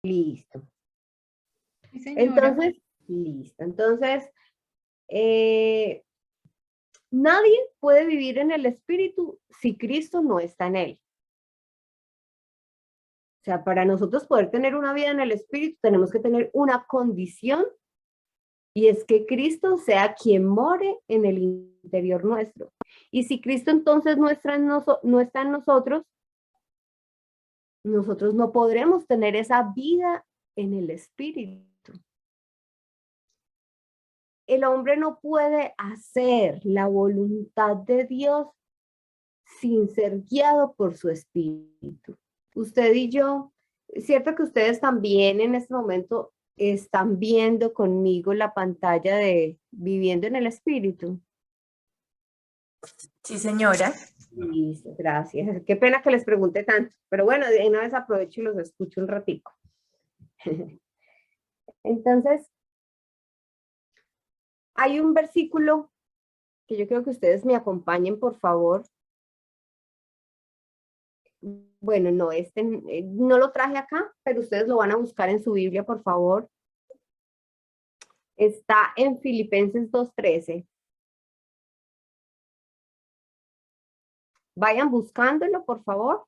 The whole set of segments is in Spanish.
Listo. Sí, señora. Entonces, listo. Entonces, nadie puede vivir en el espíritu si Cristo no está en él. O sea, para nosotros poder tener una vida en el espíritu, tenemos que tener una condición, y es que Cristo sea quien more en el interior nuestro. Y si Cristo entonces no está en nosotros, nosotros no podremos tener esa vida en el espíritu. El hombre no puede hacer la voluntad de Dios sin ser guiado por su espíritu. Usted y yo, es cierto que ustedes también en este momento están viendo conmigo la pantalla de Viviendo en el Espíritu. Sí, señora. Listo, gracias. Qué pena que les pregunte tanto, pero bueno, de una vez aprovecho y los escucho un ratico. Entonces, hay un versículo que yo quiero que ustedes me acompañen, por favor. Bueno, no, no lo traje acá, pero ustedes lo van a buscar en su Biblia, por favor. Está en Filipenses 2:13. Vayan buscándolo, por favor.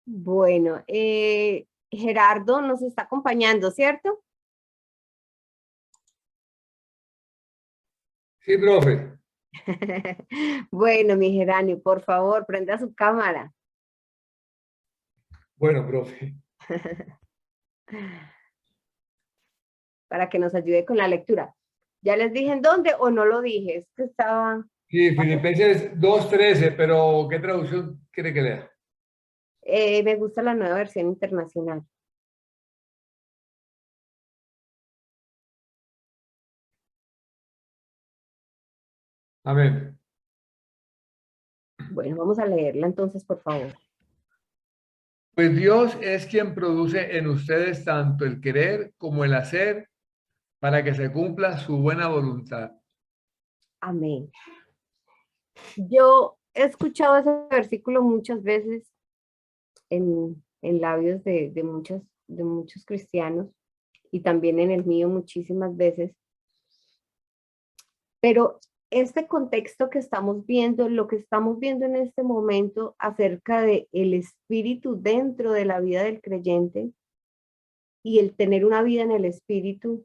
Bueno, Gerardo nos está acompañando, ¿cierto? Sí, profe. Bueno, mi Geranio, por favor, prenda su cámara. Bueno, profe. Para que nos ayude con la lectura. ¿Ya les dije en dónde o no lo dije? Es que estaba... Sí, Filipenses 2:13, pero ¿qué traducción quiere que lea? Me gusta la nueva versión internacional. Amén. Bueno, vamos a leerla entonces, por favor. Pues Dios es quien produce en ustedes tanto el querer como el hacer para que se cumpla su buena voluntad. Amén. Yo he escuchado ese versículo muchas veces en labios de muchos cristianos, y también en el mío muchísimas veces. Pero este contexto que estamos viendo, lo que estamos viendo en este momento acerca de el espíritu dentro de la vida del creyente y el tener una vida en el espíritu,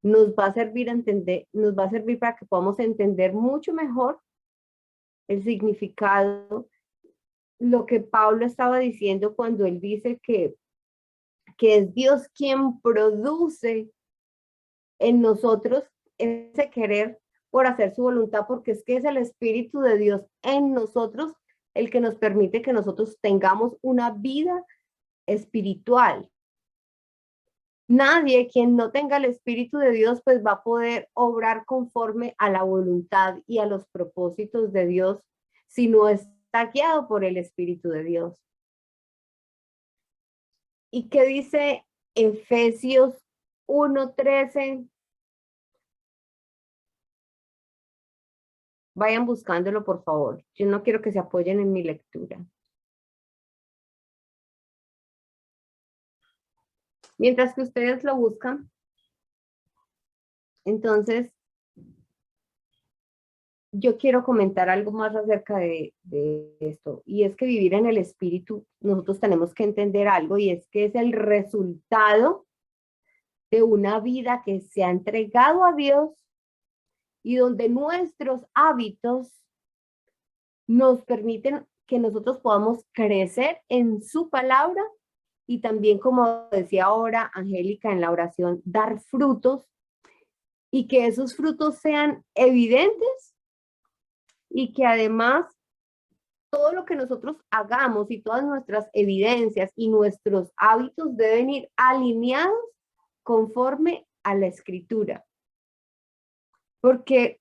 nos va a servir a entender, nos va a servir para que podamos entender mucho mejor el significado, lo que Pablo estaba diciendo cuando él dice que es Dios quien produce en nosotros ese querer por hacer su voluntad, porque es que es el Espíritu de Dios en nosotros el que nos permite que nosotros tengamos una vida espiritual. Nadie quien no tenga el Espíritu de Dios pues va a poder obrar conforme a la voluntad y a los propósitos de Dios si no está guiado por el Espíritu de Dios. ¿Y qué dice Efesios 1:13? Vayan buscándolo, por favor. Yo no quiero que se apoyen en mi lectura. Mientras que ustedes lo buscan, entonces, yo quiero comentar algo más acerca de esto. Y es que vivir en el espíritu, nosotros tenemos que entender algo, y es que es el resultado de una vida que se ha entregado a Dios y donde nuestros hábitos nos permiten que nosotros podamos crecer en su palabra y también, como decía ahora Angélica en la oración, dar frutos, y que esos frutos sean evidentes y que además todo lo que nosotros hagamos y todas nuestras evidencias y nuestros hábitos deben ir alineados conforme a la escritura. Porque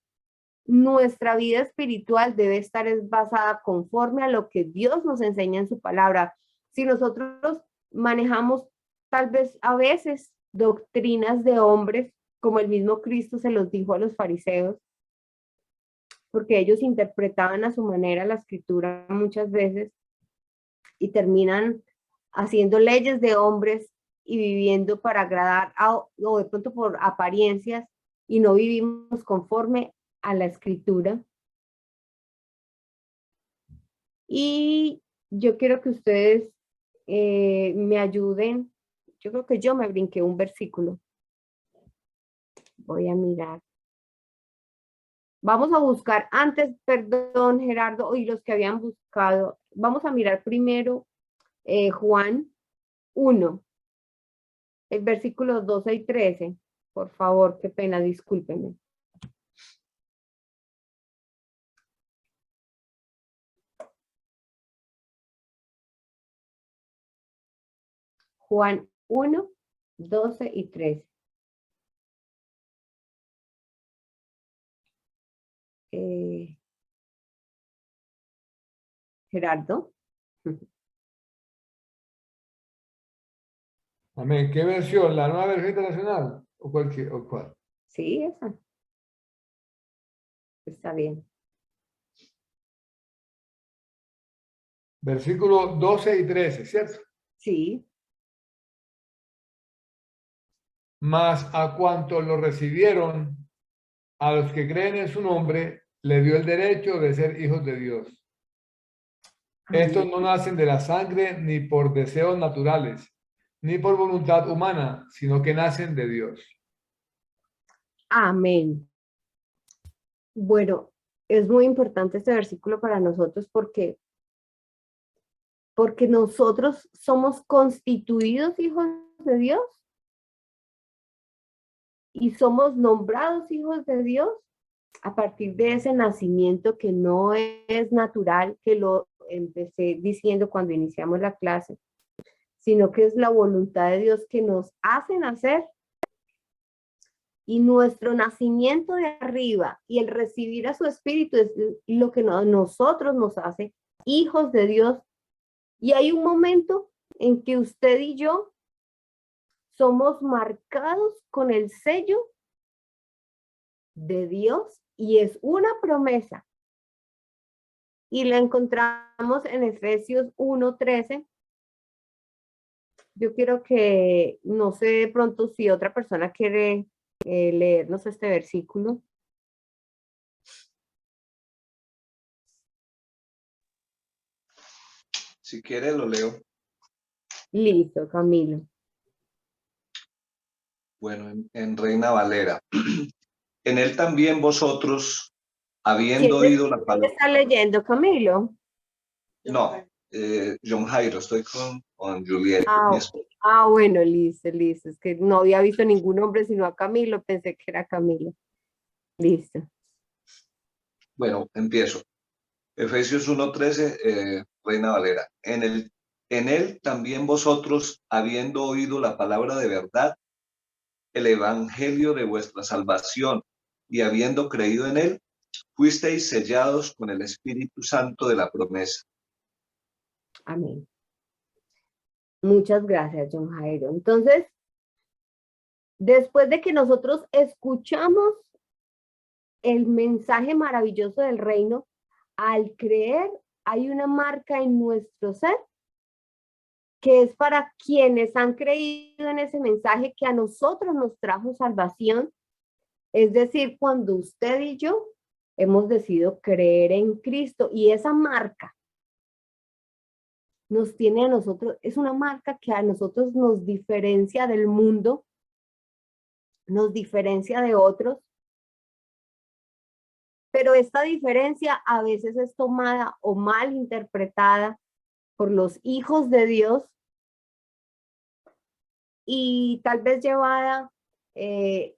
nuestra vida espiritual debe estar basada conforme a lo que Dios nos enseña en su palabra. Si nosotros manejamos tal vez a veces doctrinas de hombres, como el mismo Cristo se los dijo a los fariseos, porque ellos interpretaban a su manera la escritura muchas veces y terminan haciendo leyes de hombres y viviendo para agradar o de pronto por apariencias, y no vivimos conforme a la escritura. Y yo quiero que ustedes me ayuden. Yo creo que yo me brinqué un versículo. Voy a mirar. Vamos a buscar antes, perdón, Gerardo, y los que habían buscado. Vamos a mirar primero Juan 1, el versículo 12 y 13. Por favor, qué pena, discúlpenme. Juan 1, 12 y 13. Gerardo. Amén. ¿Qué versión? ¿La nueva versión internacional? ¿O cualquier, o cuál? Sí, esa. Está bien. Versículo 12 y 13, ¿cierto? Sí. Mas a cuantos lo recibieron, a los que creen en su nombre, le dio el derecho de ser hijos de Dios. Estos no nacen de la sangre ni por deseos naturales, ni por voluntad humana, sino que nacen de Dios. Amén. Bueno, es muy importante este versículo para nosotros porque nosotros somos constituidos hijos de Dios y somos nombrados hijos de Dios a partir de ese nacimiento que no es natural, que lo empecé diciendo cuando iniciamos la clase, sino que es la voluntad de Dios que nos hace nacer. Y nuestro nacimiento de arriba y el recibir a su espíritu es lo que nosotros nos hace hijos de Dios. Y hay un momento en que usted y yo somos marcados con el sello de Dios y es una promesa. Y la encontramos en Efesios 1:13. Yo quiero que, no sé de pronto si otra persona quiere leernos este versículo. Si quiere lo leo. Listo, Camilo. Bueno, en Reina Valera. En él también vosotros, habiendo oído la ¿Quién palabra. está leyendo, Camilo? No, John Jairo, estoy con Juliet, mi esposa. Bueno, listo. Es que no había visto ningún hombre sino a Camilo, pensé que era Camilo. Listo. Bueno, empiezo. Efesios 1:13, Reina Valera. En él también vosotros, habiendo oído la palabra de verdad, el evangelio de vuestra salvación, y habiendo creído en él, fuisteis sellados con el Espíritu Santo de la promesa. Amén. Muchas gracias, John Jairo. Entonces, después de que nosotros escuchamos el mensaje maravilloso del reino, al creer hay una marca en nuestro ser que es para quienes han creído en ese mensaje que a nosotros nos trajo salvación. Es decir, cuando usted y yo hemos decidido creer en Cristo, y esa marca nos tiene a nosotros, es una marca que a nosotros nos diferencia del mundo, nos diferencia de otros, pero esta diferencia a veces es tomada o mal interpretada por los hijos de Dios y tal vez llevada de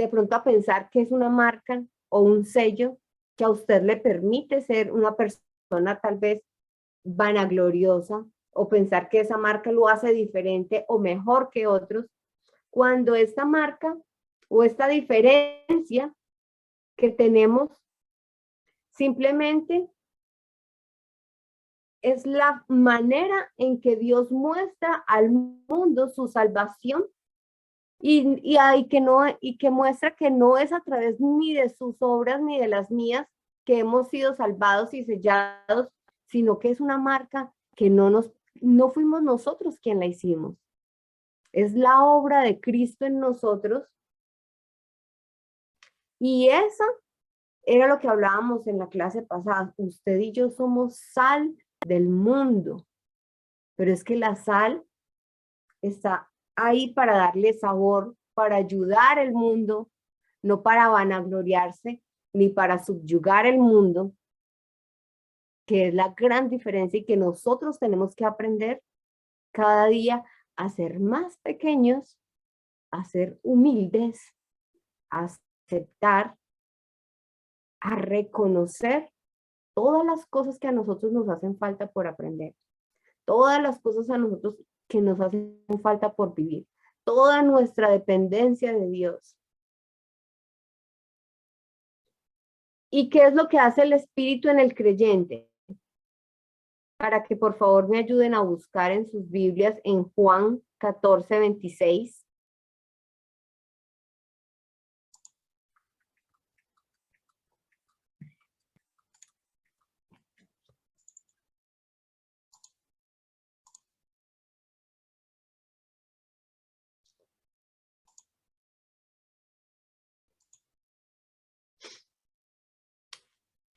pronto a pensar que es una marca o un sello que a usted le permite ser una persona tal vez vanagloriosa o pensar que esa marca lo hace diferente o mejor que otros, cuando esta marca o esta diferencia que tenemos simplemente es la manera en que Dios muestra al mundo su salvación y que muestra que no es a través ni de sus obras ni de las mías que hemos sido salvados y sellados, sino que es una marca que no fuimos nosotros quien la hicimos. Es la obra de Cristo en nosotros. Y esa era lo que hablábamos en la clase pasada. Usted y yo somos sal del mundo, pero es que la sal está ahí para darle sabor, para ayudar al mundo, no para vanagloriarse, ni para subyugar el mundo, que es la gran diferencia y que nosotros tenemos que aprender cada día a ser más pequeños, a ser humildes, a aceptar, a reconocer todas las cosas que a nosotros nos hacen falta por aprender, todas las cosas a nosotros que nos hacen falta por vivir, toda nuestra dependencia de Dios. ¿Y qué es lo que hace el Espíritu en el creyente? Para que por favor me ayuden a buscar en sus Biblias en Juan 14:26.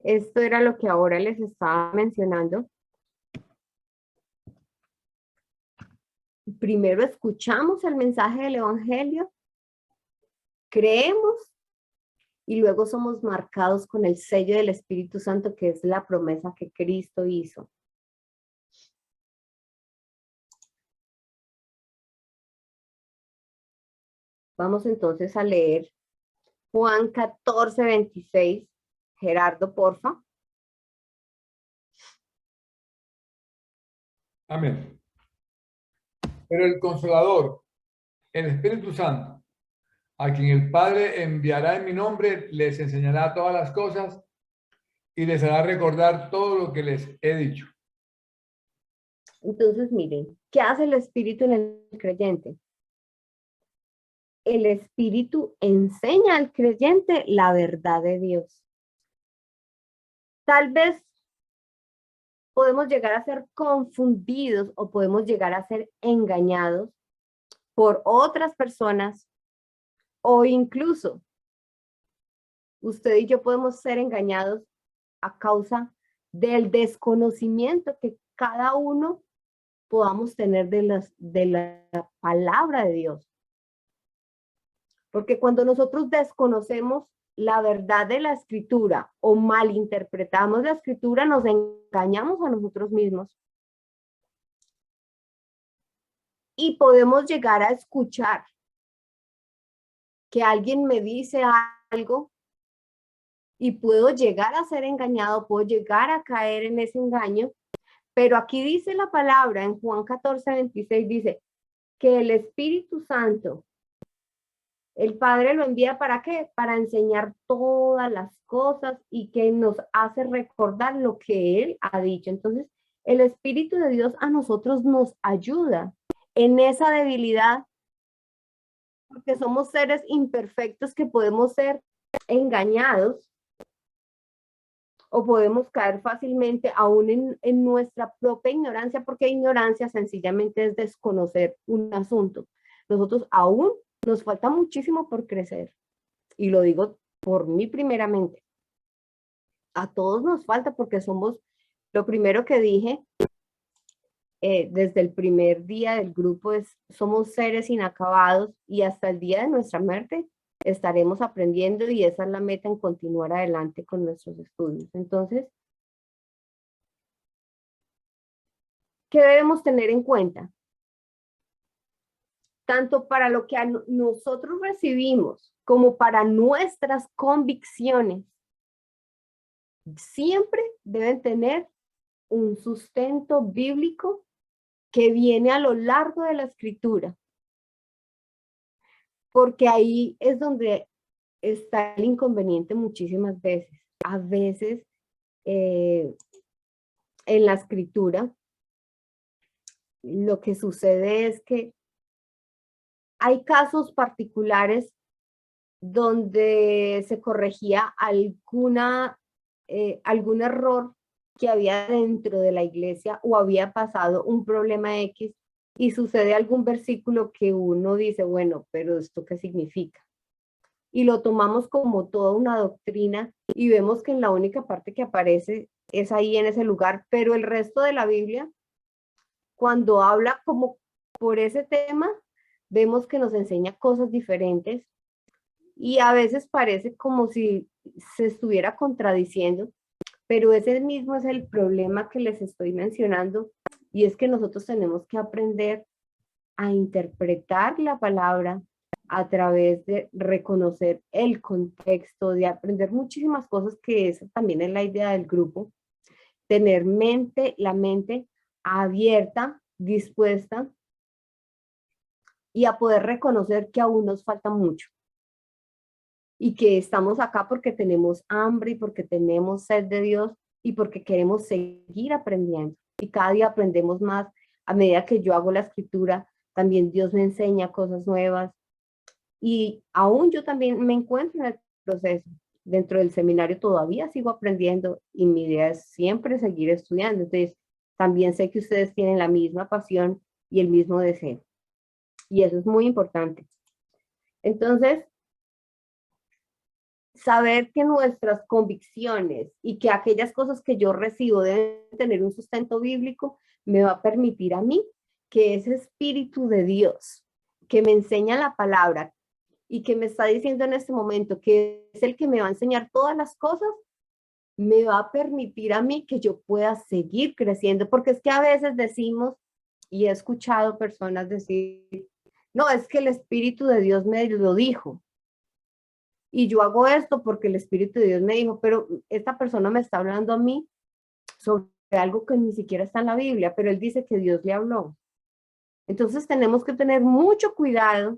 Esto era lo que ahora les estaba mencionando. Primero escuchamos el mensaje del Evangelio, creemos y luego somos marcados con el sello del Espíritu Santo, que es la promesa que Cristo hizo. Vamos entonces a leer Juan 14:26. Gerardo, porfa. Amén. Pero el Consolador, el Espíritu Santo, a quien el Padre enviará en mi nombre, les enseñará todas las cosas y les hará recordar todo lo que les he dicho. Entonces, miren, ¿qué hace el Espíritu en el creyente? El Espíritu enseña al creyente la verdad de Dios. Tal vez podemos llegar a ser confundidos o podemos llegar a ser engañados por otras personas o incluso usted y yo podemos ser engañados a causa del desconocimiento que cada uno podamos tener de la palabra de Dios. Porque cuando nosotros desconocemos la verdad de la escritura o malinterpretamos la escritura, nos engañamos a nosotros mismos. Y podemos llegar a escuchar que alguien me dice algo y puedo llegar a ser engañado, puedo llegar a caer en ese engaño. Pero aquí dice la palabra en Juan 14:26, dice que el Espíritu Santo, el Padre lo envía ¿para qué? Para enseñar todas las cosas y que nos hace recordar lo que Él ha dicho. Entonces, el Espíritu de Dios a nosotros nos ayuda en esa debilidad, porque somos seres imperfectos que podemos ser engañados o podemos caer fácilmente aún en nuestra propia ignorancia, porque ignorancia sencillamente es desconocer un asunto. Nosotros aún nos falta muchísimo por crecer. Y lo digo por mí primeramente. A todos nos falta porque somos, lo primero que dije desde el primer día del grupo es, somos seres inacabados y hasta el día de nuestra muerte estaremos aprendiendo y esa es la meta en continuar adelante con nuestros estudios. Entonces, ¿qué debemos tener en cuenta? Tanto para lo que nosotros recibimos como para nuestras convicciones, siempre deben tener un sustento bíblico que viene a lo largo de la escritura. porque ahí es donde está el inconveniente muchísimas veces. A veces en la escritura lo que sucede es que hay casos particulares donde se corregía algún error que había dentro de la iglesia o había pasado un problema X y sucede algún versículo que uno dice, bueno, pero ¿esto qué significa? Y lo tomamos como toda una doctrina y vemos que en la única parte que aparece es ahí en ese lugar, pero el resto de la Biblia, cuando habla como por ese tema, vemos que nos enseña cosas diferentes y a veces parece como si se estuviera contradiciendo, pero ese mismo es el problema que les estoy mencionando, y es que nosotros tenemos que aprender a interpretar la palabra a través de reconocer el contexto, de aprender muchísimas cosas, que esa también es la idea del grupo, tener la mente abierta, dispuesta, y a poder reconocer que aún nos falta mucho. Y que estamos acá porque tenemos hambre y porque tenemos sed de Dios y porque queremos seguir aprendiendo. Y cada día aprendemos más. A medida que yo hago la escritura, también Dios me enseña cosas nuevas. Y aún yo también me encuentro en el proceso. Dentro del seminario todavía sigo aprendiendo y mi idea es siempre seguir estudiando. Entonces, también sé que ustedes tienen la misma pasión y el mismo deseo. Y eso es muy importante. Entonces, saber que nuestras convicciones y que aquellas cosas que yo recibo deben tener un sustento bíblico, me va a permitir a mí que ese Espíritu de Dios que me enseña la palabra y que me está diciendo en este momento que es el que me va a enseñar todas las cosas, me va a permitir a mí que yo pueda seguir creciendo, porque es que a veces decimos, y he escuchado personas decir, no, es que el Espíritu de Dios me lo dijo, y yo hago esto porque el Espíritu de Dios me dijo, pero esta persona me está hablando a mí sobre algo que ni siquiera está en la Biblia, pero él dice que Dios le habló. Entonces tenemos que tener mucho cuidado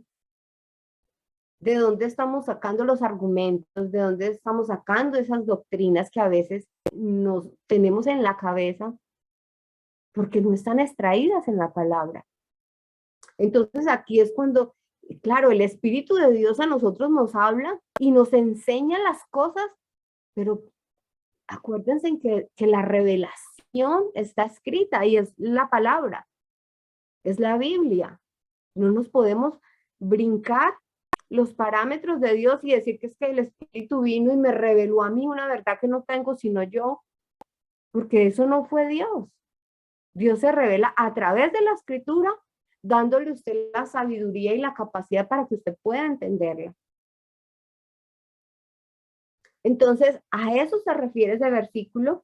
de dónde estamos sacando los argumentos, de dónde estamos sacando esas doctrinas que a veces nos tenemos en la cabeza porque no están extraídas en la palabra. Entonces aquí es cuando, claro, el Espíritu de Dios a nosotros nos habla y nos enseña las cosas, pero acuérdense que la revelación está escrita y es la palabra, es la Biblia. No nos podemos brincar los parámetros de Dios y decir que es que el Espíritu vino y me reveló a mí una verdad que no tengo sino yo, porque eso no fue Dios. Dios se revela a través de la Escritura, dándole a usted la sabiduría y la capacidad para que usted pueda entenderla. Entonces, a eso se refiere ese versículo.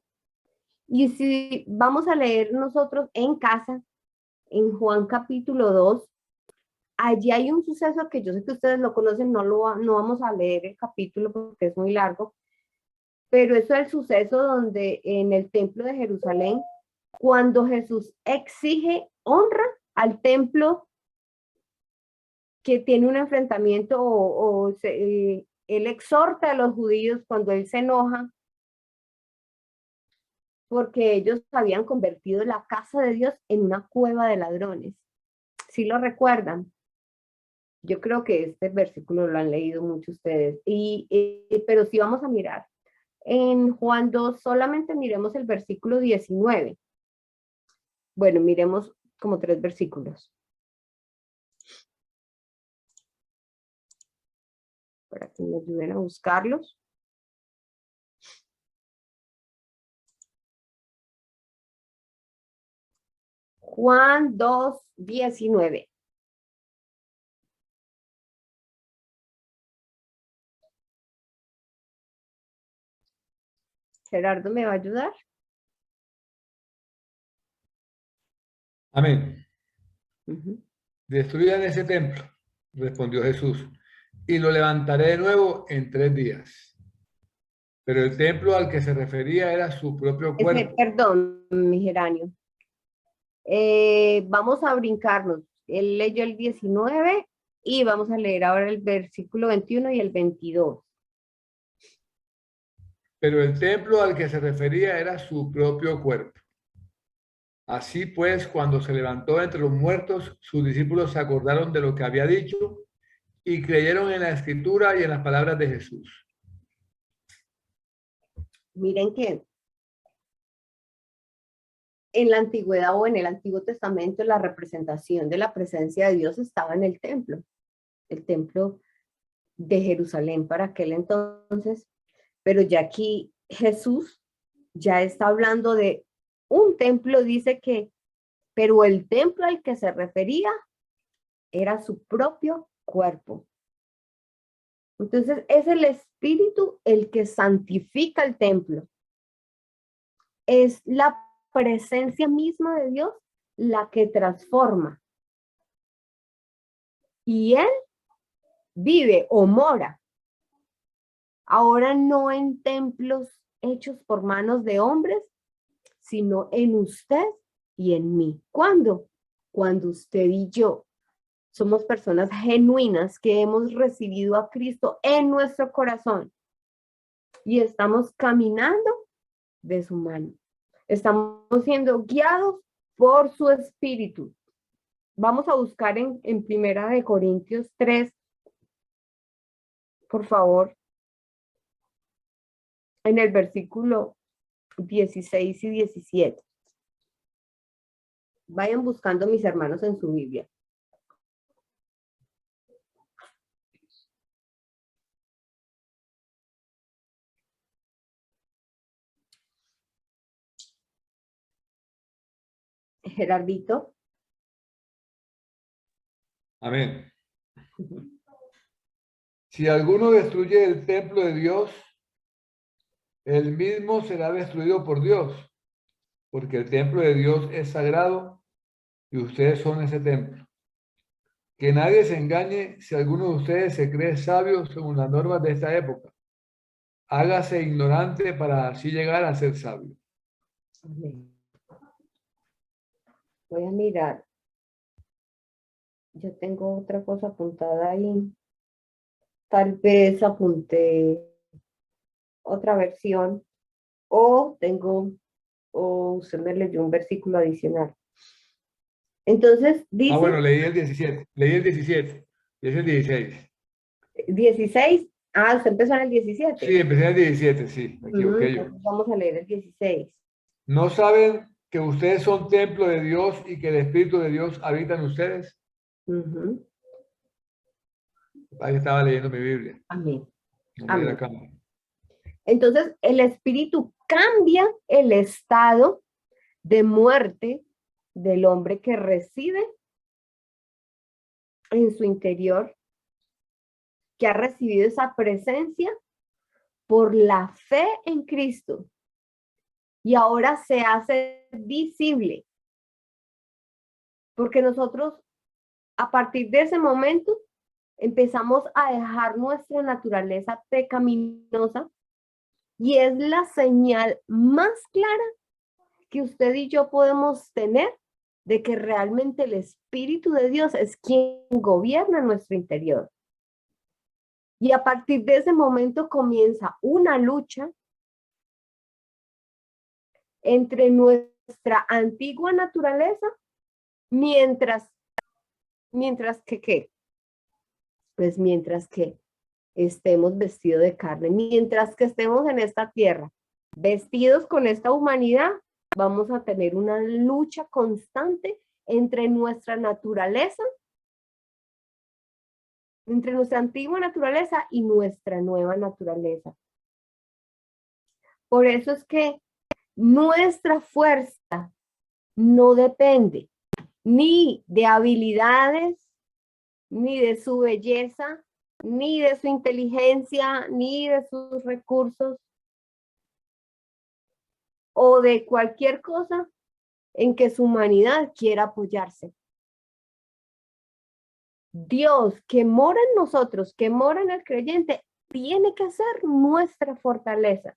Y si vamos a leer nosotros en casa, en Juan capítulo 2, allí hay un suceso que yo sé que ustedes lo conocen, no vamos a leer el capítulo porque es muy largo, pero eso es el suceso donde en el templo de Jerusalén, cuando Jesús exige honra al templo que tiene un enfrentamiento él exhorta a los judíos cuando él se enoja porque ellos habían convertido la casa de Dios en una cueva de ladrones. ¿Sí lo recuerdan? Yo creo que este versículo lo han leído muchos ustedes, pero sí vamos a mirar. En Juan 2 solamente miremos el versículo 19. Bueno, miremos como 3 versículos. Para que me ayuden a buscarlos. Juan 2, 19. Gerardo, ¿me va a ayudar? Amén. Destruyan ese templo, respondió Jesús, y lo levantaré de nuevo en 3 días. Pero el templo al que se refería era su propio cuerpo. Perdón, mi Geranio. Vamos a brincarnos. Él leyó el 19 Y vamos a leer ahora el versículo 21 y el 22. Pero el templo al que se refería era su propio cuerpo. Así pues, cuando se levantó entre los muertos, sus discípulos se acordaron de lo que había dicho y creyeron en la escritura y en las palabras de Jesús. Miren que en la antigüedad o en el Antiguo Testamento la representación de la presencia de Dios estaba en el templo de Jerusalén para aquel entonces, pero ya aquí Jesús ya está hablando de un templo, dice que, pero el templo al que se refería era su propio cuerpo. Entonces es el Espíritu el que santifica el templo. Es la presencia misma de Dios la que transforma. Y Él vive o mora ahora no en templos hechos por manos de hombres, sino en usted y en mí. ¿Cuándo? Cuando usted y yo somos personas genuinas que hemos recibido a Cristo en nuestro corazón y estamos caminando de su mano. Estamos siendo guiados por su Espíritu. Vamos a buscar en Primera de Corintios 3, por favor, en el versículo 16 y 17. Vayan buscando, mis hermanos, en su Biblia. Gerardito. Amén. Si alguno destruye el templo de Dios, el mismo será destruido por Dios, porque el templo de Dios es sagrado y ustedes son ese templo. Que nadie se engañe si alguno de ustedes se cree sabio según las normas de esta época. Hágase ignorante para así llegar a ser sabio. Amén. Voy a mirar. Yo tengo otra cosa apuntada ahí. Tal vez apunté otra versión o usted me leyó un versículo adicional. Entonces dice... Bueno, leí el 17, y es el 16. 16, usted empezó en el 17. Sí, empecé en el 17, sí, me equivoqué yo. Vamos a leer el 16. ¿No saben que ustedes son templo de Dios y que el Espíritu de Dios habita en ustedes? Ahí estaba leyendo mi Biblia. Amén. No me da cámara. Entonces, el Espíritu cambia el estado de muerte del hombre que reside en su interior, que ha recibido esa presencia por la fe en Cristo. Y ahora se hace visible. Porque nosotros, a partir de ese momento, empezamos a dejar nuestra naturaleza pecaminosa y es la señal más clara que usted y yo podemos tener de que realmente el Espíritu de Dios es quien gobierna nuestro interior. Y a partir de ese momento comienza una lucha entre nuestra antigua naturaleza mientras que, ¿qué? Pues mientras que estemos vestidos de carne, mientras que estemos en esta tierra, vestidos con esta humanidad, vamos a tener una lucha constante entre nuestra naturaleza, entre nuestra antigua naturaleza y nuestra nueva naturaleza. Por eso es que nuestra fuerza no depende ni de habilidades, ni de su belleza, ni de su inteligencia, ni de sus recursos, o de cualquier cosa en que su humanidad quiera apoyarse. Dios que mora en nosotros, que mora en el creyente, tiene que ser nuestra fortaleza,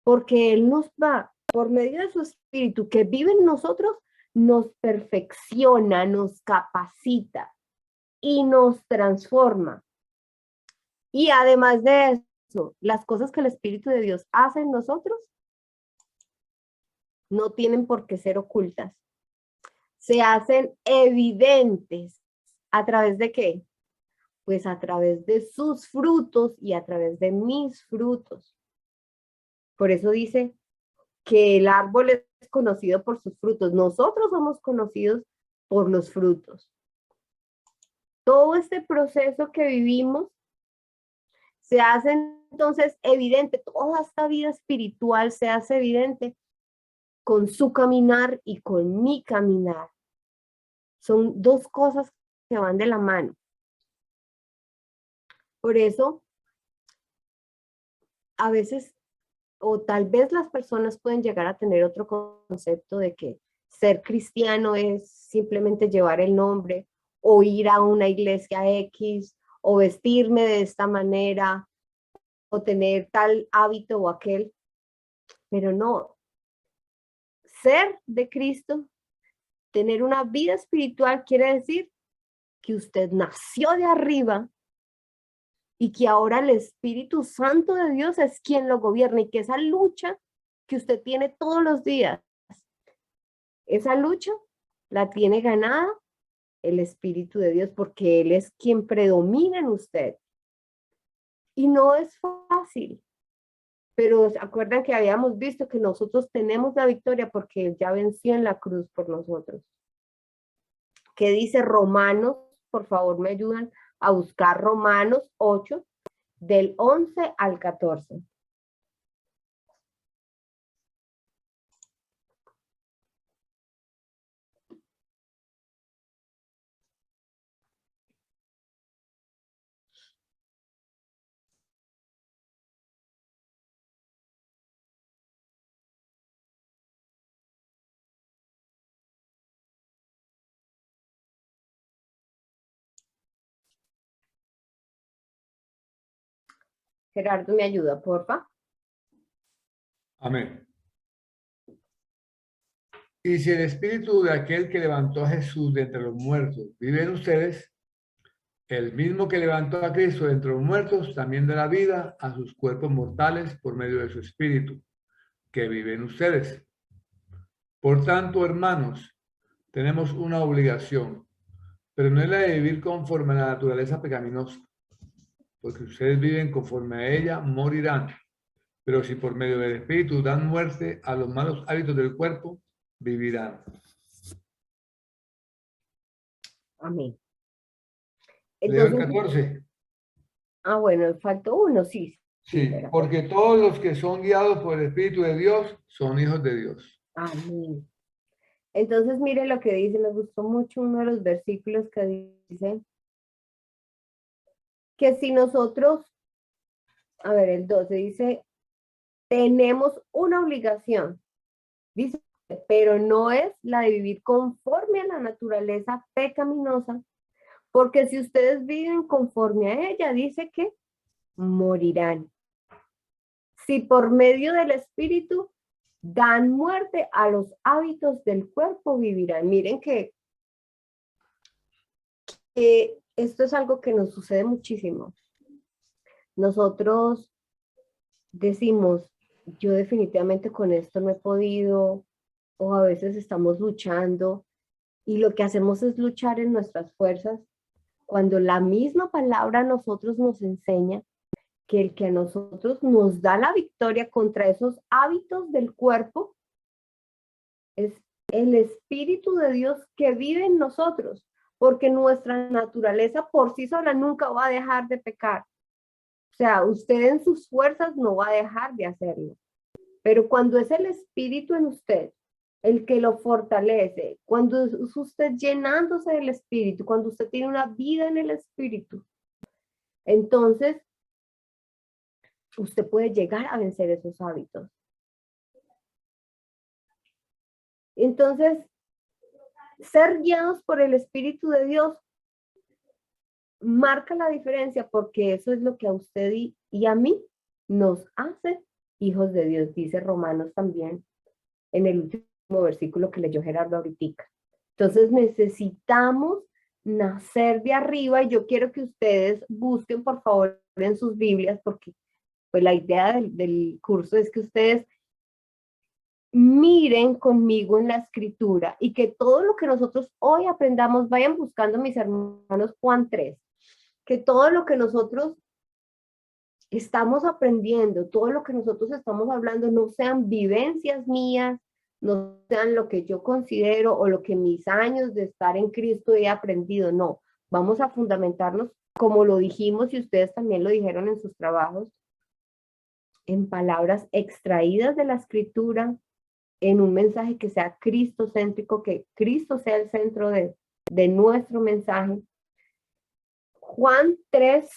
porque Él nos va, por medio de su Espíritu que vive en nosotros, nos perfecciona, nos capacita. y nos transforma. Y además de eso, las cosas que el Espíritu de Dios hace en nosotros no tienen por qué ser ocultas. Se hacen evidentes. ¿A través de qué? Pues a través de sus frutos y a través de mis frutos. Por eso dice que el árbol es conocido por sus frutos. Nosotros somos conocidos por los frutos. Todo este proceso que vivimos se hace entonces evidente, toda esta vida espiritual se hace evidente con su caminar y con mi caminar. Son dos cosas que van de la mano. Por eso, a veces, o tal vez las personas pueden llegar a tener otro concepto de que ser cristiano es simplemente llevar el nombre o ir a una iglesia X o vestirme de esta manera o tener tal hábito o aquel, pero no. Ser de Cristo, tener una vida espiritual quiere decir que usted nació de arriba y que ahora el Espíritu Santo de Dios es quien lo gobierna y que esa lucha que usted tiene todos los días, esa lucha la tiene ganada el Espíritu de Dios porque Él es quien predomina en usted. Y no es fácil, pero ¿se acuerdan que habíamos visto que nosotros tenemos la victoria porque Él ya venció en la cruz por nosotros? ¿Qué dice Romanos? Por favor, me ayudan a buscar Romanos 8, del 11 al 14. Gerardo, ¿me ayuda, porfa? Amén. Y si el espíritu de aquel que levantó a Jesús de entre los muertos vive en ustedes, el mismo que levantó a Cristo de entre los muertos también dará vida a sus cuerpos mortales por medio de su espíritu que vive en ustedes. Por tanto, hermanos, tenemos una obligación, pero no es la de vivir conforme a la naturaleza pecaminosa, porque ustedes viven conforme a ella, morirán. Pero si por medio del espíritu dan muerte a los malos hábitos del cuerpo, vivirán. Amén. Leo el Entonces, 14. bueno, faltó uno, sí. Sí, porque todos los que son guiados por el Espíritu de Dios son hijos de Dios. Amén. Entonces, mire lo que dice, me gustó mucho uno de los versículos que dice que si nosotros, a ver, el 12 dice, tenemos una obligación, dice, pero no es la de vivir conforme a la naturaleza pecaminosa, porque si ustedes viven conforme a ella, dice que morirán. Si por medio del Espíritu dan muerte a los hábitos del cuerpo, vivirán. Miren que esto es algo que nos sucede muchísimo. Nosotros decimos, yo definitivamente con esto no he podido, o a veces estamos luchando, y lo que hacemos es luchar en nuestras fuerzas, cuando la misma palabra a nosotros nos enseña que el que a nosotros nos da la victoria contra esos hábitos del cuerpo es el Espíritu de Dios que vive en nosotros, porque nuestra naturaleza por sí sola nunca va a dejar de pecar. O sea, usted en sus fuerzas no va a dejar de hacerlo. Pero cuando es el Espíritu en usted, el que lo fortalece, cuando es usted llenándose del Espíritu, cuando usted tiene una vida en el Espíritu, entonces usted puede llegar a vencer esos hábitos. Entonces, ser guiados por el Espíritu de Dios marca la diferencia porque eso es lo que a usted y a mí nos hace hijos de Dios, dice Romanos también en el último versículo que leyó Gerardo ahorita. Entonces necesitamos nacer de arriba, y yo quiero que ustedes busquen por favor en sus Biblias, porque pues la idea del curso es que ustedes miren conmigo en la escritura y que todo lo que nosotros hoy aprendamos, vayan buscando, mis hermanos, Juan 3, que todo lo que nosotros estamos aprendiendo, todo lo que nosotros estamos hablando, no sean vivencias mías, no sean lo que yo considero o lo que mis años de estar en Cristo he aprendido, no. Vamos a fundamentarnos, como lo dijimos y ustedes también lo dijeron en sus trabajos, en palabras extraídas de la escritura, en un mensaje que sea cristocéntrico, que Cristo sea el centro de nuestro mensaje. Juan 3,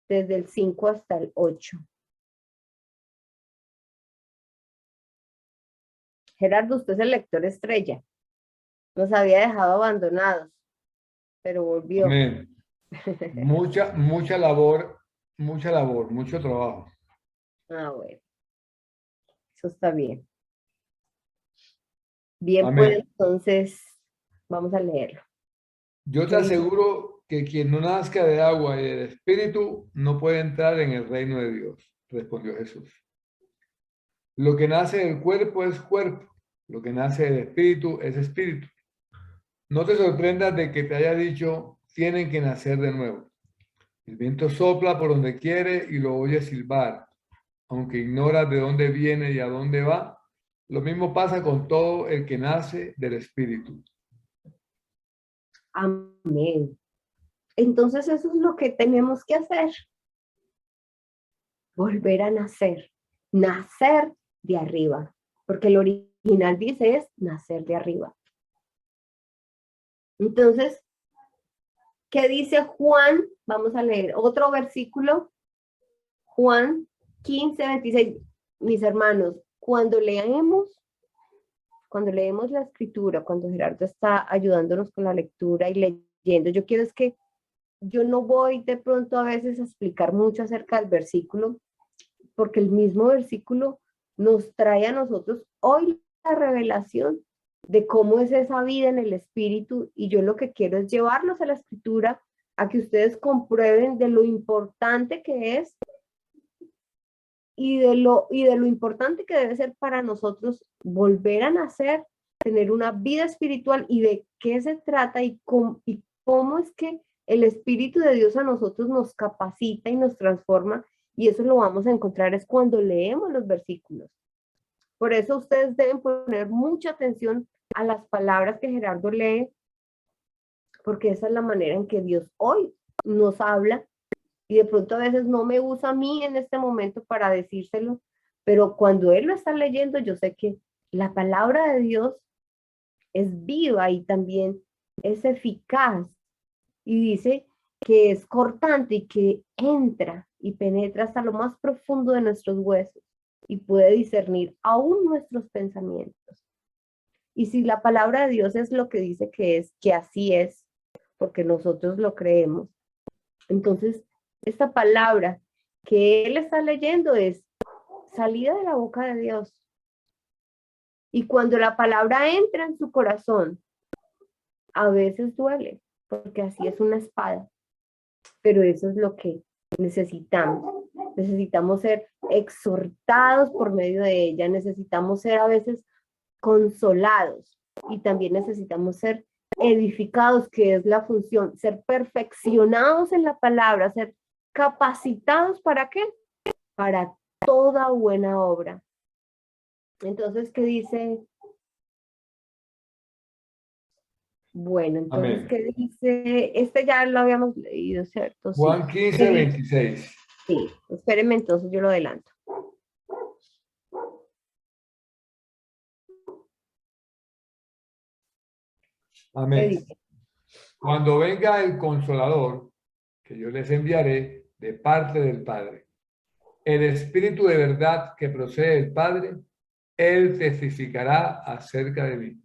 desde el 5 hasta el 8. Gerardo, usted es el lector estrella. Nos había dejado abandonados, pero volvió. Amén. Mucha labor, mucho trabajo. Ah, bueno. Eso está bien. Bien, Amén. pues entonces vamos a leerlo. Yo te aseguro que quien no nazca de agua y del Espíritu no puede entrar en el reino de Dios, respondió Jesús. Lo que nace del cuerpo es cuerpo, lo que nace del Espíritu es espíritu. No te sorprendas de que te haya dicho, tienen que nacer de nuevo. El viento sopla por donde quiere y lo oyes silbar. Aunque ignoras de dónde viene y a dónde va, lo mismo pasa con todo el que nace del Espíritu. Amén. Entonces eso es lo que tenemos que hacer. Volver a nacer. Nacer de arriba. Porque el original dice es nacer de arriba. Entonces, ¿qué dice Juan? Vamos a leer otro versículo. Juan 15, 26. Mis hermanos, cuando leemos la escritura, cuando Gerardo está ayudándonos con la lectura y leyendo, yo quiero es que yo no voy de pronto a veces a explicar mucho acerca del versículo, porque el mismo versículo nos trae a nosotros hoy la revelación de cómo es esa vida en el espíritu, y yo lo que quiero es llevarlos a la escritura, a que ustedes comprueben de lo importante que es y de lo importante que debe ser para nosotros volver a nacer, tener una vida espiritual, y de qué se trata y cómo es que el Espíritu de Dios a nosotros nos capacita y nos transforma, y eso lo vamos a encontrar es cuando leemos los versículos. Por eso ustedes deben poner mucha atención a las palabras que Gerardo lee, porque esa es la manera en que Dios hoy nos habla, y de pronto a veces no me usa a mí en este momento para decírselo, pero cuando Él lo está leyendo, yo sé que la palabra de Dios es viva y también es eficaz, y dice que es cortante y que entra y penetra hasta lo más profundo de nuestros huesos y puede discernir aún nuestros pensamientos. Y si la palabra de Dios es lo que dice que es, que así es, porque nosotros lo creemos, entonces esta palabra que él está leyendo es salida de la boca de Dios. Y cuando la palabra entra en su corazón, a veces duele, porque así es una espada. Pero eso es lo que necesitamos. Necesitamos ser exhortados por medio de ella. Necesitamos ser a veces consolados. Y también necesitamos ser edificados, que es la función. Ser perfeccionados en la palabra. Ser capacitados, ¿para qué? Para toda buena obra. Entonces, ¿qué dice? Bueno, entonces, Amén. ¿qué dice? Este ya lo habíamos leído, ¿cierto? Sí. Juan 15, 26. Sí, espérenme, entonces yo lo adelanto. Amén. Cuando venga el Consolador, que yo les enviaré de parte del Padre, el Espíritu de verdad que procede del Padre, Él testificará acerca de mí.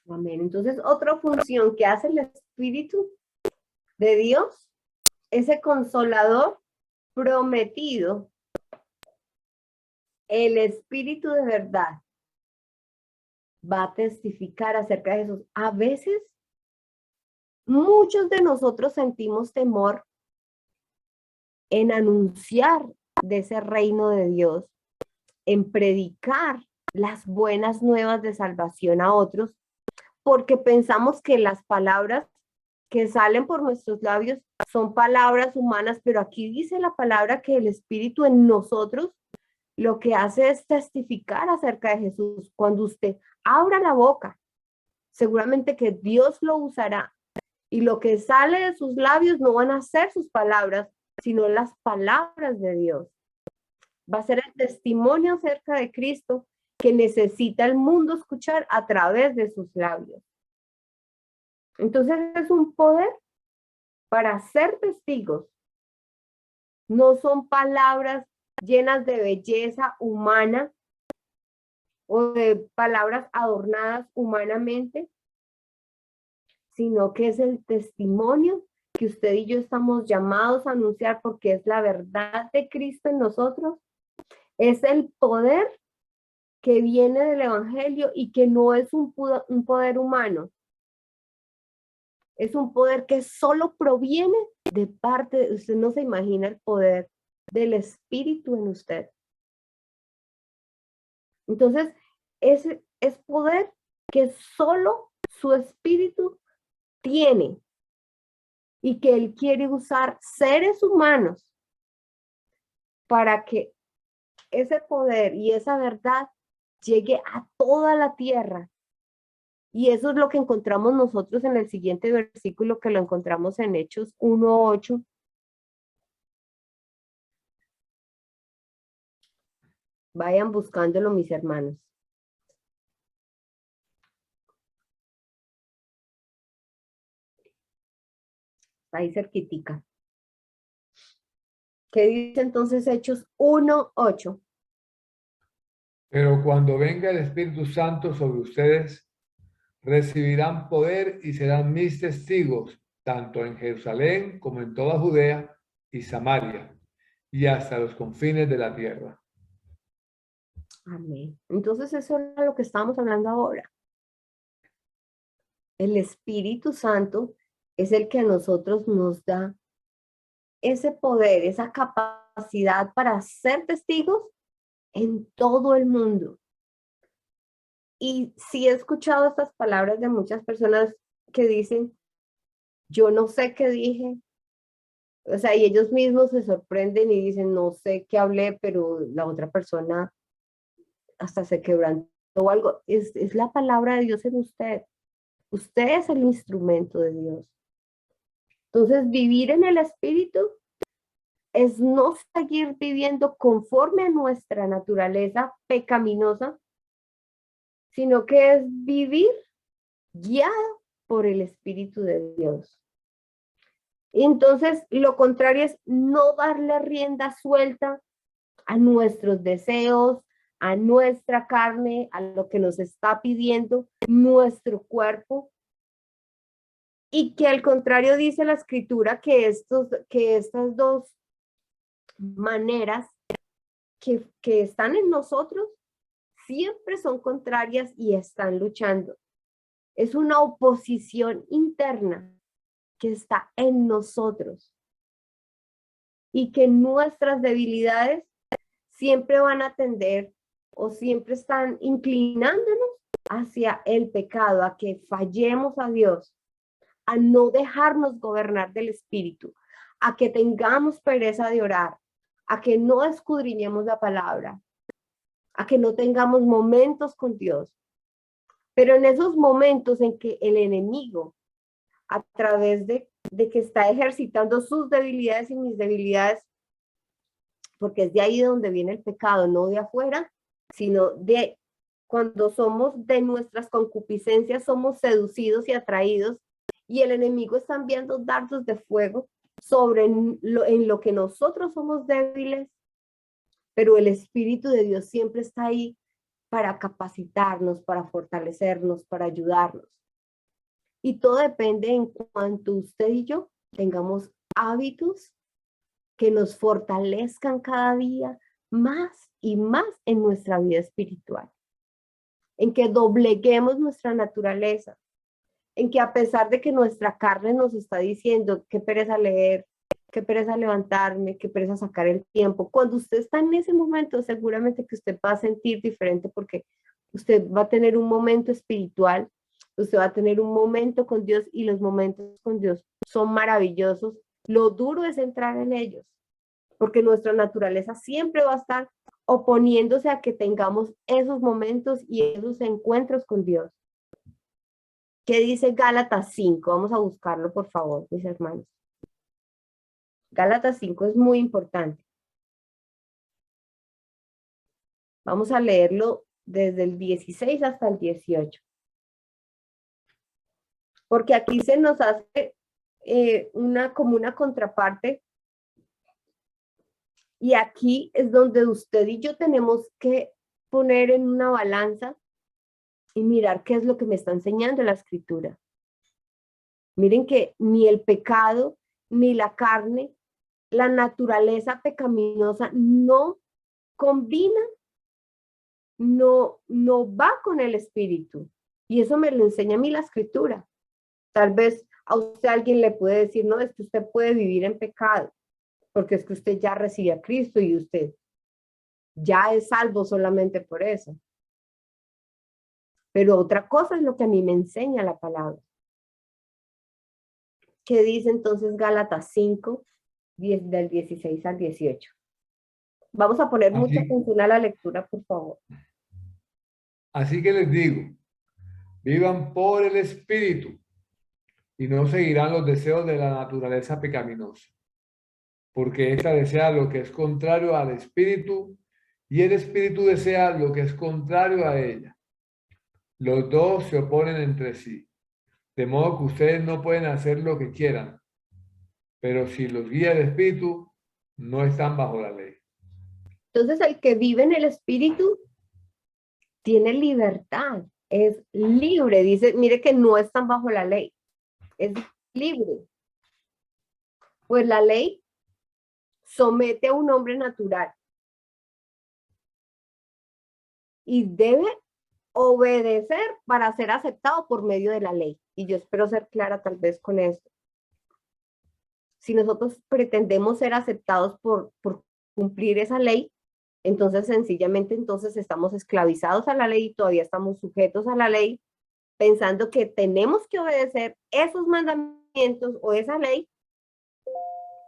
Amén. Entonces, otra función que hace el Espíritu de Dios, ese Consolador prometido, el Espíritu de verdad, va a testificar acerca de Jesús. A veces muchos de nosotros sentimos temor en anunciar de ese reino de Dios, en predicar las buenas nuevas de salvación a otros, porque pensamos que las palabras que salen por nuestros labios son palabras humanas, pero aquí dice la palabra que el Espíritu en nosotros lo que hace es testificar acerca de Jesús. Cuando usted abra la boca, seguramente que Dios lo usará, y lo que sale de sus labios no van a ser sus palabras, sino las palabras de Dios. Va a ser el testimonio acerca de Cristo que necesita el mundo escuchar a través de sus labios. Entonces es un poder para ser testigos. No son palabras llenas de belleza humana o de palabras adornadas humanamente, sino que es el testimonio que usted y yo estamos llamados a anunciar, porque es la verdad de Cristo en nosotros. Es el poder que viene del Evangelio y que no es un poder humano. Es un poder que solo proviene de parte, usted no se imagina el poder del Espíritu en usted. Entonces, es poder que solo su Espíritu tiene y que Él quiere usar seres humanos para que ese poder y esa verdad llegue a toda la tierra. Y eso es lo que encontramos nosotros en el siguiente versículo, que lo encontramos en Hechos 1:8. Vayan buscándolo, mis hermanos. Ahí cerquitica. ¿Qué dice entonces Hechos 1:8? Pero cuando venga el Espíritu Santo sobre ustedes, recibirán poder y serán mis testigos, tanto en Jerusalén como en toda Judea y Samaria, y hasta los confines de la tierra. Amén. Entonces eso es lo que estamos hablando ahora. El Espíritu Santo es el que a nosotros nos da ese poder, esa capacidad para ser testigos en todo el mundo. Y sí he escuchado estas palabras de muchas personas que dicen, yo no sé qué dije. O sea, y ellos mismos se sorprenden y dicen, no sé qué hablé, pero la otra persona hasta se quebrantó o algo. Es la palabra de Dios en usted. Usted es el instrumento de Dios. Entonces, vivir en el Espíritu es no seguir viviendo conforme a nuestra naturaleza pecaminosa, sino que es vivir guiado por el Espíritu de Dios. Entonces, lo contrario es no darle rienda suelta a nuestros deseos, a nuestra carne, a lo que nos está pidiendo nuestro cuerpo. Y que al contrario dice la Escritura que estas dos maneras que están en nosotros siempre son contrarias y están luchando. Es una oposición interna que está en nosotros y que nuestras debilidades siempre van a tender o siempre están inclinándonos hacia el pecado, a que fallemos a Dios, a no dejarnos gobernar del Espíritu, a que tengamos pereza de orar, a que no escudriñemos la palabra, a que no tengamos momentos con Dios. Pero en esos momentos en que el enemigo, a través de que está ejercitando sus debilidades y mis debilidades, porque es de ahí donde viene el pecado, no de afuera, sino de cuando somos de nuestras concupiscencias, somos seducidos y atraídos, y el enemigo está enviando dardos de fuego en lo que nosotros somos débiles, pero el Espíritu de Dios siempre está ahí para capacitarnos, para fortalecernos, para ayudarnos. Y todo depende en cuanto usted y yo tengamos hábitos que nos fortalezcan cada día más y más en nuestra vida espiritual. En que dobleguemos nuestra naturaleza, en que a pesar de que nuestra carne nos está diciendo qué pereza leer, qué pereza levantarme, qué pereza sacar el tiempo, cuando usted está en ese momento, seguramente que usted va a sentir diferente porque usted va a tener un momento espiritual, usted va a tener un momento con Dios y los momentos con Dios son maravillosos. Lo duro es entrar en ellos, porque nuestra naturaleza siempre va a estar oponiéndose a que tengamos esos momentos y esos encuentros con Dios. ¿Qué dice Gálatas 5? Vamos a buscarlo, por favor, mis hermanos. Gálatas 5 es muy importante. Vamos a leerlo desde el 16 hasta el 18. Porque aquí se nos hace como una contraparte. Y aquí es donde usted y yo tenemos que poner en una balanza y mirar qué es lo que me está enseñando la escritura. Miren que ni el pecado, ni la carne, la naturaleza pecaminosa no combina, no va con el espíritu. Y eso me lo enseña a mí la escritura. Tal vez a usted alguien le puede decir, no, es que usted puede vivir en pecado, porque es que usted ya recibe a Cristo y usted ya es salvo solamente por eso. Pero otra cosa es lo que a mí me enseña la palabra. ¿Qué dice entonces Gálatas 5, del 16 al 18? Vamos a poner mucha atención a la lectura, por favor. Así que les digo, vivan por el Espíritu y no seguirán los deseos de la naturaleza pecaminosa, porque ésta desea lo que es contrario al Espíritu y el Espíritu desea lo que es contrario a ella. Los dos se oponen entre sí, de modo que ustedes no pueden hacer lo que quieran, pero si los guía el Espíritu, no están bajo la ley. Entonces, el que vive en el Espíritu tiene libertad, es libre. Dice, mire que no están bajo la ley, es libre. Pues la ley somete a un hombre natural y debe obedecer para ser aceptado por medio de la ley. Y yo espero ser clara tal vez con esto. Si nosotros pretendemos ser aceptados por cumplir esa ley, entonces sencillamente estamos esclavizados a la ley y todavía estamos sujetos a la ley, pensando que tenemos que obedecer esos mandamientos o esa ley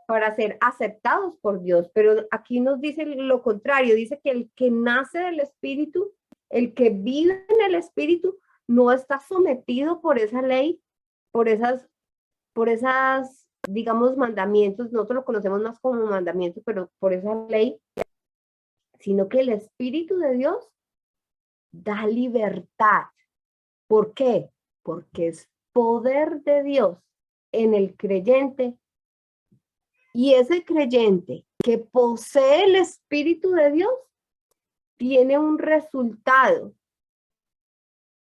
para ser aceptados por Dios. Pero aquí nos dice lo contrario, dice que el que nace del Espíritu, el que vive en el Espíritu, no está sometido por esa ley, por esas, digamos, mandamientos. Nosotros lo conocemos más como mandamientos, pero por esa ley, sino que el Espíritu de Dios da libertad. ¿Por qué? Porque es poder de Dios en el creyente. Y ese creyente que posee el Espíritu de Dios tiene un resultado.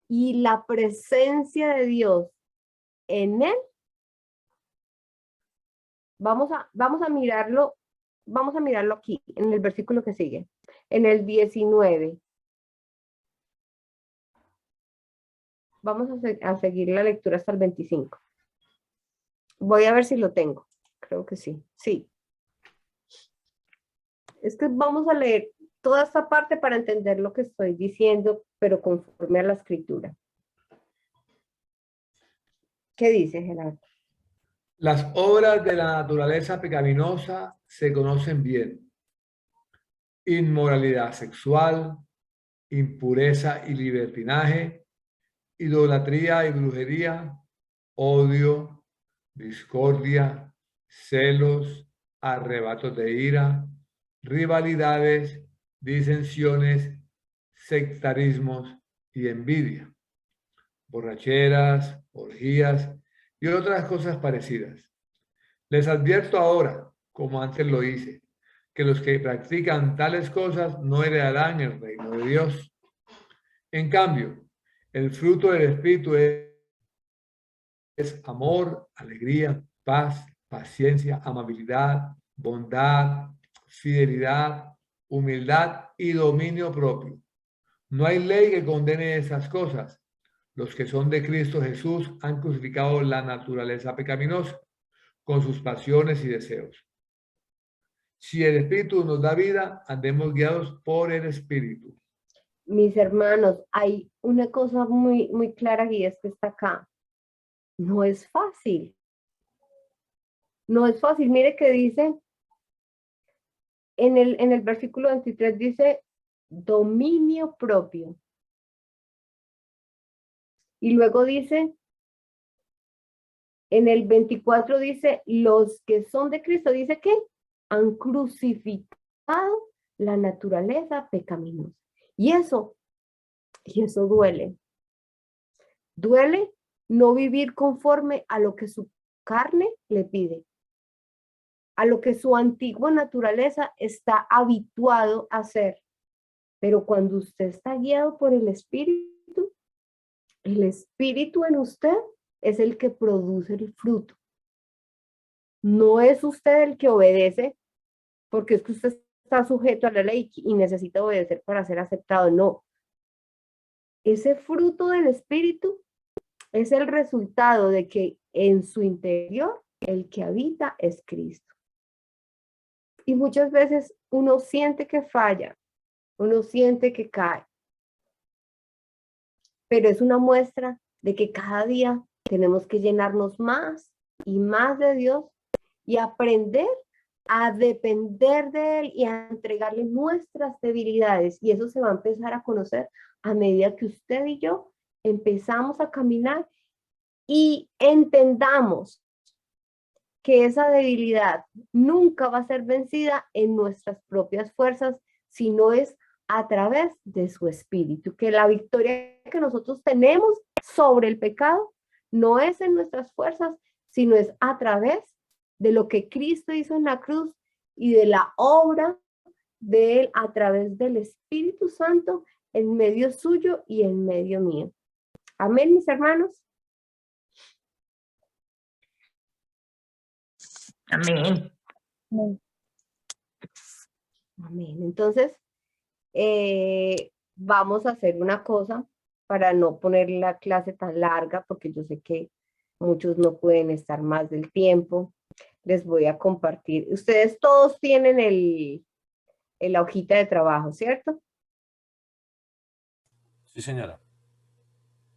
Y la presencia de Dios en él, vamos a mirarlo aquí, en el versículo que sigue, en el 19. Vamos a seguir la lectura hasta el 25. Voy a ver si lo tengo. Creo que sí. Sí. Es que vamos a leer toda esta parte para entender lo que estoy diciendo, pero conforme a la escritura. ¿Qué dice, Gerardo? Las obras de la naturaleza pecaminosa se conocen bien. Inmoralidad sexual, impureza y libertinaje, idolatría y brujería, odio, discordia, celos, arrebatos de ira, rivalidades, disensiones, sectarismos y envidia, borracheras, orgías y otras cosas parecidas. Les advierto ahora, como antes lo hice, que los que practican tales cosas no heredarán el reino de Dios. En cambio, el fruto del Espíritu es amor, alegría, paz, paciencia, amabilidad, bondad, fidelidad, humildad y dominio propio. No hay ley que condene esas cosas. Los que son de Cristo Jesús han crucificado la naturaleza pecaminosa con sus pasiones y deseos. Si el Espíritu nos da vida, andemos guiados por el Espíritu. Mis hermanos, hay una cosa muy clara y es que está acá. No es fácil. No es fácil. Mire que dice, en el versículo 23 dice, dominio propio. Y luego dice, en el 24 dice, los que son de Cristo, dice que han crucificado la naturaleza pecaminosa. Y eso duele. Duele no vivir conforme a lo que su carne le pide, a lo que su antigua naturaleza está habituado a hacer. Pero cuando usted está guiado por el Espíritu en usted es el que produce el fruto. No es usted el que obedece, porque es que usted está sujeto a la ley y necesita obedecer para ser aceptado. No. Ese fruto del Espíritu es el resultado de que en su interior el que habita es Cristo. Y muchas veces uno siente que falla, uno siente que cae, pero es una muestra de que cada día tenemos que llenarnos más y más de Dios y aprender a depender de Él y a entregarle nuestras debilidades. Y eso se va a empezar a conocer a medida que usted y yo empezamos a caminar y entendamos que esa debilidad nunca va a ser vencida en nuestras propias fuerzas, sino es a través de su Espíritu, que la victoria que nosotros tenemos sobre el pecado no es en nuestras fuerzas, sino es a través de lo que Cristo hizo en la cruz y de la obra de Él a través del Espíritu Santo en medio suyo y en medio mío. Amén, mis hermanos. Amén. Amén. Entonces, vamos a hacer una cosa para no poner la clase tan larga, porque yo sé que muchos no pueden estar más del tiempo. Les voy a compartir. Ustedes todos tienen la hojita de trabajo, ¿cierto? Sí, señora.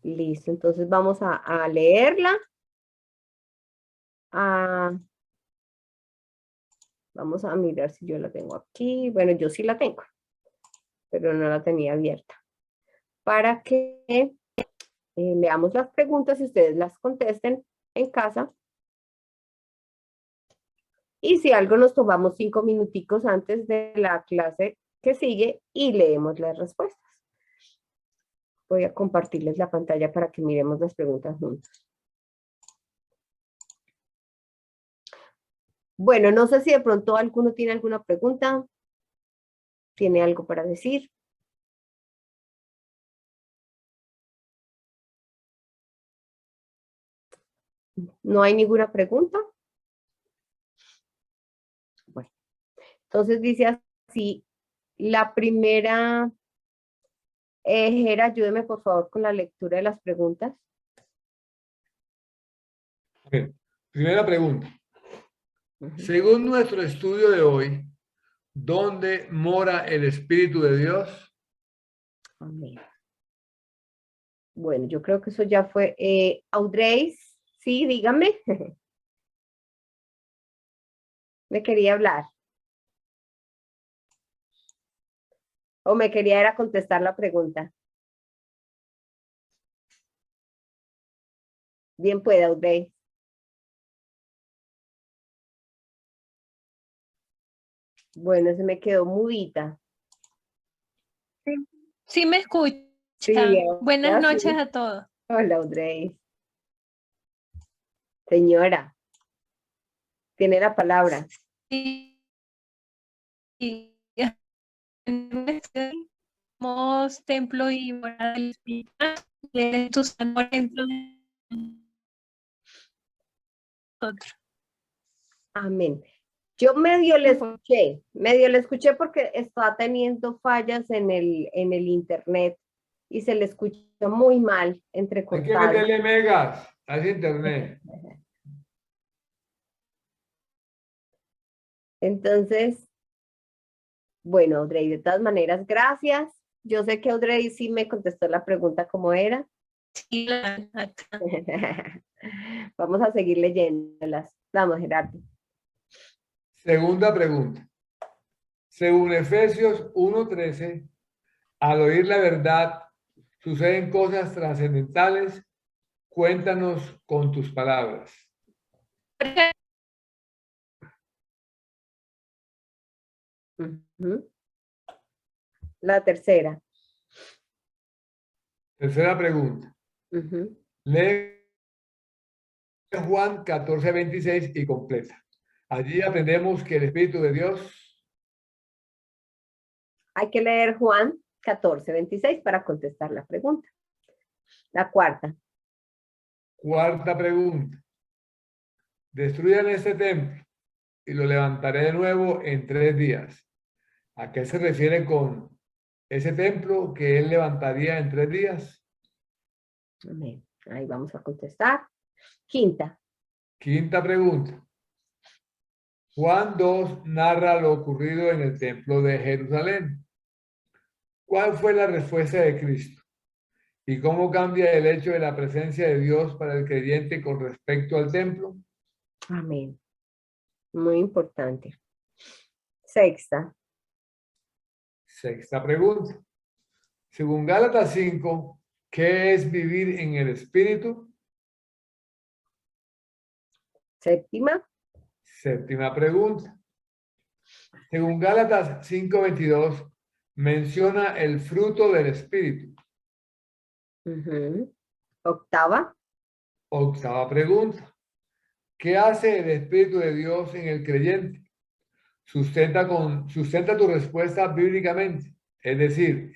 Listo, entonces vamos a leerla. Vamos a mirar si yo la tengo aquí. Bueno, yo sí la tengo, pero no la tenía abierta. Para que leamos las preguntas y ustedes las contesten en casa. Y si algo nos tomamos 5 minuticos antes de la clase que sigue y leemos las respuestas. Voy a compartirles la pantalla para que miremos las preguntas juntos. Bueno, no sé si de pronto alguno tiene alguna pregunta. ¿Tiene algo para decir? ¿No hay ninguna pregunta? Bueno, entonces dice así, la primera, Jera, ayúdeme por favor con la lectura de las preguntas. Okay. Primera pregunta. Según nuestro estudio de hoy, ¿dónde mora el Espíritu de Dios? Amén. Bueno, yo creo que eso ya fue. Audrey, sí, dígame. Me quería hablar. ¿O me quería era contestar la pregunta? Bien puede, Audrey. Bueno, se me quedó mudita. Sí me escucha. Sí, Buenas noches sí. a todos. Hola, Audrey. Señora, tiene la palabra. Somos templo y morada del Espíritu. Tu santo templo de nosotros. Amén. Yo medio le escuché porque estaba teniendo fallas en el internet. y se le escucha muy mal, Hay que entrecortado. meterle megas a ese internet. Entonces, bueno, Audrey, de todas maneras, gracias. Yo sé que Audrey sí me contestó la pregunta como era. Sí, acá. Vamos a seguir leyéndolas. Vamos, Gerardo. Segunda pregunta. Según Efesios 1:13, al oír la verdad, suceden cosas trascendentales. Cuéntanos con tus palabras. Ujú. La tercera. Tercera pregunta. Ujú. Lee Juan 14:26 y completa. Allí aprendemos que el Espíritu de Dios. Hay que leer Juan 14:26 para contestar la pregunta. La cuarta. Cuarta pregunta. Destruyan este templo y lo levantaré de nuevo en 3 días. ¿A qué se refiere con ese templo que él levantaría en 3 días? Amén. Ahí vamos a contestar. Quinta. Quinta pregunta. Juan 2 narra lo ocurrido en el templo de Jerusalén. ¿Cuál fue la respuesta de Cristo? ¿Y cómo cambia el hecho de la presencia de Dios para el creyente con respecto al templo? Amén. Muy importante. Sexta. Sexta pregunta. Según Gálatas 5, ¿qué es vivir en el Espíritu? Séptima. Séptima pregunta. Según Gálatas 5:22, menciona el fruto del Espíritu. Ujú. Octava. Octava pregunta. ¿Qué hace el Espíritu de Dios en el creyente? Sustenta tu respuesta bíblicamente. Es decir,